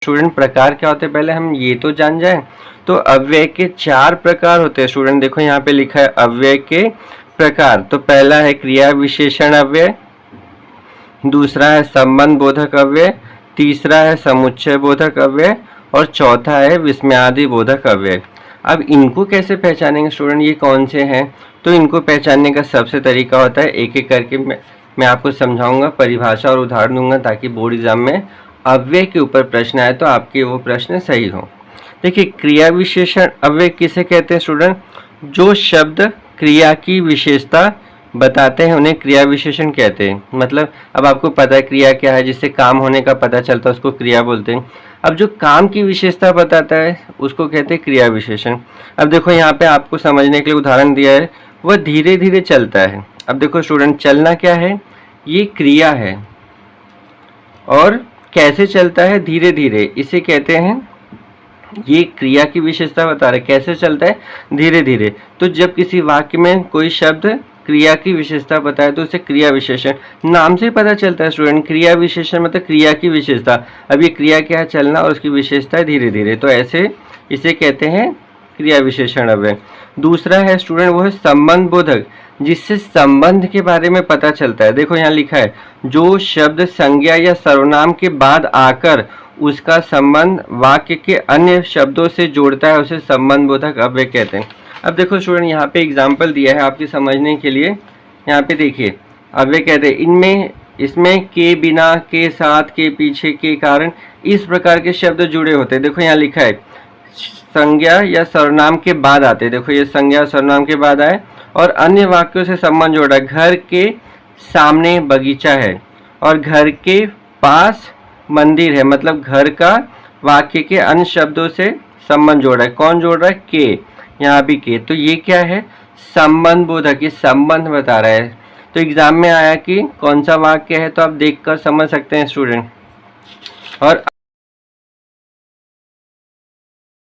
Student प्रकार क्या होते हैं पहले हम ये तो जान जाएं। तो अव्यय के 4 प्रकार होते हैं स्टूडेंट। देखो यहाँ पे लिखा है अव्यय के प्रकार। तो पहला है क्रिया विशेषण अव्यय, दूसरा है संबंध बोधक अव्यय, तीसरा है समुच्चय बोधक अव्यय और चौथा है विस्मयादि बोधक अव्यय। अब इनको कैसे पहचानेंगे स्टूडेंट, ये कौन से हैं? तो इनको पहचानने का सबसे तरीका होता है एक एक करके मैं आपको समझाऊंगा, परिभाषा और उदाहरण दूंगा ताकि बोर्ड एग्जाम में अव्यय के ऊपर प्रश्न आए तो आपके वो प्रश्न सही हो। देखिए क्रिया विशेषण अव्यय किसे कहते हैं स्टूडेंट? जो शब्द क्रिया की विशेषता बताते हैं उन्हें क्रिया विशेषण कहते हैं। मतलब अब आपको पता है क्रिया क्या है, जिससे काम होने का पता चलता है उसको क्रिया बोलते हैं। अब जो काम की विशेषता बताता है उसको कहते हैं क्रिया विशेषण। अब देखो यहाँ पे आपको समझने के लिए उदाहरण दिया है, वह धीरे धीरे चलता है। अब देखो स्टूडेंट चलना क्या है, ये क्रिया है और कैसे चलता है, धीरे धीरे, इसे कहते हैं, ये क्रिया की विशेषता बता रहा है कैसे चलता है, धीरे धीरे। तो जब किसी वाक्य में कोई शब्द क्रिया की विशेषता बताए तो उसे क्रिया विशेषण, नाम से पता चलता है स्टूडेंट, क्रिया विशेषण मतलब क्रिया की विशेषता। अब ये क्रिया क्या है, चलना, और उसकी विशेषता है धीरे धीरे, तो ऐसे इसे कहते हैं क्रिया विशेषण अव्यय। दूसरा है स्टूडेंट वो है संबंध बोधक, जिससे संबंध के बारे में पता चलता है। देखो यहाँ लिखा है जो शब्द संज्ञा या सर्वनाम के बाद आकर उसका संबंध वाक्य के अन्य शब्दों से जोड़ता है उसे संबंध बोधक अव्यय कहते हैं। अब देखो स्टूडेंट यहाँ पे एग्जाम्पल दिया है आपके समझने के लिए। यहाँ पे देखिए अव्यय कहते हैं इसमें के बिना, के साथ, के पीछे, के कारण, इस प्रकार के शब्द जुड़े होते हैं। देखो यहाँ लिखा है संज्ञा या सर्वनाम के बाद आते हैं। देखो ये संज्ञा सर्वनाम के बाद आए और अन्य वाक्यों से संबंध जोड़ा। घर के सामने बगीचा है और घर के पास मंदिर है, मतलब घर का वाक्य के अन्य शब्दों से संबंध जोड़ा है। कौन जोड़ रहा है? के, यहाँ भी के। तो ये क्या है? संबंध बोधक, ये संबंध बता रहा है। तो एग्जाम में आया कि कौन सा वाक्य है, तो आप देखकर समझ सकते हैं स्टूडेंट। और